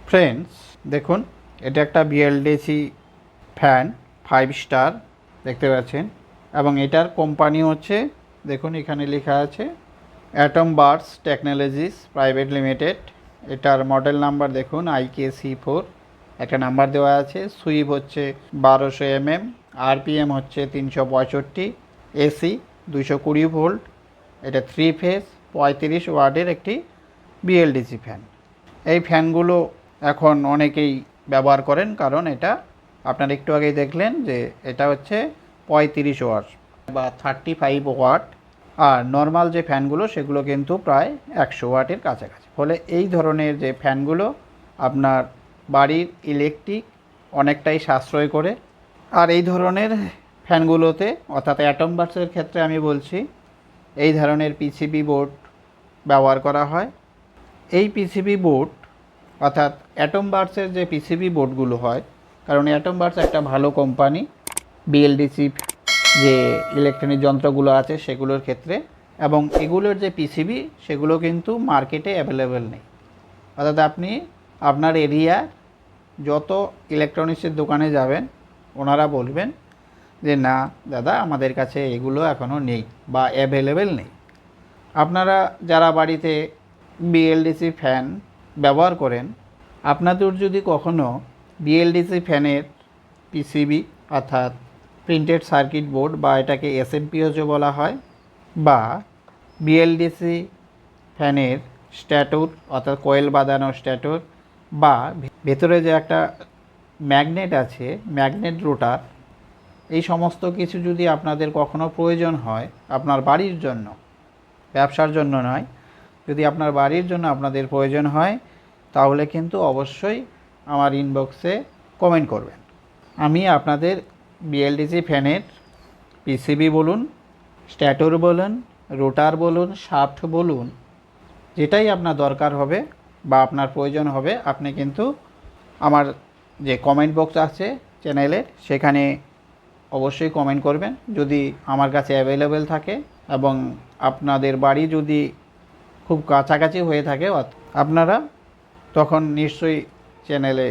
Friends দেখুন, এটা একটা বিএলডিসি ফ্যান 5 স্টার দেখতে পাচ্ছেন, এবং এটার কোম্পানি হচ্ছে, দেখুন এখানে লেখা আছে Atomberg technologies private limited. এটার মডেল নাম্বার দেখুন IKC4, একটা নাম্বার দেওয়া আছে। সুইপ হচ্ছে 1200 mm, RPM হচ্ছে 365, AC 220 ভোল্ট। এটা 3 ফেজ 35 ওয়াটের একটি বিএলডিসি ফ্যান। এই ফ্যানগুলো এখন অনেকেই ব্যবহার করেন, কারণ এটা আপনারা একটু আগেই দেখলেন যে এটা হচ্ছে 35 ওয়াট বা 35 ওয়াট, আর নর্মাল যে ফ্যানগুলো সেগুলো কিন্তু প্রায় 100 ওয়াটের কাছাকাছি। ফলে এই ধরনের যে ফ্যানগুলো আপনার বাড়ির ইলেকট্রিক অনেকটাই সাশ্রয় করে। আর এই ধরনের ফ্যানগুলোতে, অর্থাৎ অ্যাটম বার্সের ক্ষেত্রে আমি বলছি, এই ধরনের পিসিবি বোর্ড ব্যবহার করা হয়। এই পিসিবি বোর্ড, অর্থাৎ অ্যাটম বার্সের যে পিসিবি বোর্ডগুলো হয়, কারণ অ্যাটম বার্স একটা ভালো কোম্পানি বিএলডিসি যে ইলেকট্রনিক যন্ত্রগুলো আছে সেগুলোর ক্ষেত্রে, এবং এগুলোর যে পিসিবি সেগুলো কিন্তু মার্কেটে অ্যাভেলেবেল নেই। অর্থাৎ আপনি আপনার এরিয়ার যত ইলেকট্রনিক্সের দোকানে যাবেন, ওনারা বলবেন যে না দাদা, আমাদের কাছে এগুলো এখনও নেই বা অ্যাভেলেবেল নেই। আপনারা যারা বাড়িতে বিএলডিসি ফ্যান ব্যবহার করেন, আপনাদের যদি কখনও বিএলডিসি ফ্যানের পিসিবি, অর্থাৎ প্রিন্টেড সার্কিট বোর্ড, বা এটাকে এসএমপিওজও বলা হয়, বা বিএলডিসি ফ্যানের স্ট্যাটুর, অর্থাৎ কয়েল বাঁধানো স্ট্যাটুর, বা ভেতরে যে একটা ম্যাগনেট আছে, ম্যাগনেট রোটার, এই সমস্ত কিছু যদি আপনাদের কখনো প্রয়োজন হয় আপনার বাড়ির জন্য, ব্যবসার জন্য নয়, যদি আপনার বাড়ির জন্য আপনাদের প্রয়োজন হয়, তাহলে কিন্তু অবশ্যই আমার ইনবক্সে কমেন্ট করবেন। আমি আপনাদের বিএলডিসি ফ্যানের পিসিবি বলুন, স্ট্যাটুর বলুন, রোটার বলুন, শাফট বলুন, যেটাই আপনার দরকার হবে বা আপনার প্রয়োজন হবে, আপনি কিন্তু আমার যে কমেন্ট বক্স আছে চ্যানেলের, সেখানে অবশ্যই কমেন্ট করবেন। যদি আমার কাছে অ্যাভেলেবেল থাকে এবং আপনাদের বাড়ি যদি খুব কাছাকাছি হয়ে থাকে, আপনারা তখন নিশ্চয়ই চ্যানেলে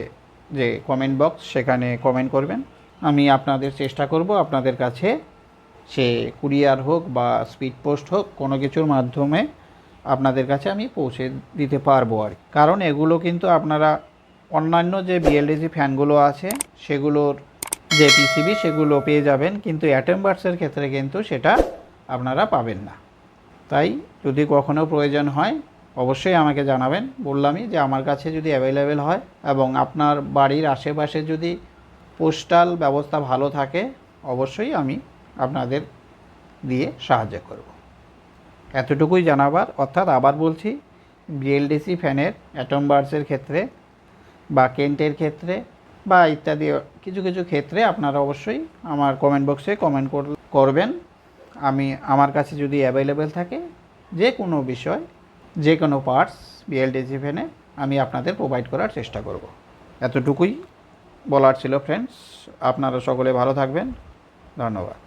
যে কমেন্ট বক্স সেখানে কমেন্ট করবেন। আমি আপনাদের চেষ্টা করব আপনাদের কাছে, সে কুরিয়ার হোক বা স্পিড পোস্ট হোক, কোনো কিছুর মাধ্যমে আপনাদের কাছে আমি পৌঁছে দিতে পারবো আর। কারণ এগুলো কিন্তু আপনারা অন্যান্য যে বিএলডিসি ফ্যানগুলো আছে সেগুলোর যে পিসিবি সেগুলো পেয়ে যাবেন, কিন্তু অ্যাটম বার্সের ক্ষেত্রে কিন্তু সেটা আপনারা পাবেন না। তাই যদি কখনো প্রয়োজন হয় অবশ্যই আমাকে জানাবেন। বললামই যে আমার কাছে যদি অ্যাভেলেবেল হয় এবং আপনার বাড়ির আশেপাশে যদি পোস্টাল ব্যবস্থা ভালো থাকে, অবশ্যই আমি আপনাদের দিয়ে সাহায্য করব। এতটুকুই জানাবার। অর্থাৎ আবার বলছি, বিএলডিসি ফ্যানের অ্যাটম বার্সের ক্ষেত্রে বা কেন্টের ক্ষেত্রে বা ইত্যাদি কিছু কিছু ক্ষেত্রে আপনারা অবশ্যই আমার কমেন্ট বক্সে কমেন্ট করবেন। আমি আমার কাছে যদি অ্যাভেলেবেল থাকে যে কোনো বিষয়, যে কোনো পার্টস বিএলডিসি ফ্যানে আমি আপনাদের প্রোভাইড করার চেষ্টা করব। এতটুকুই বলার ছিল ফ্রেন্ডস। আপনারা সকলে ভালো থাকবেন। ধন্যবাদ।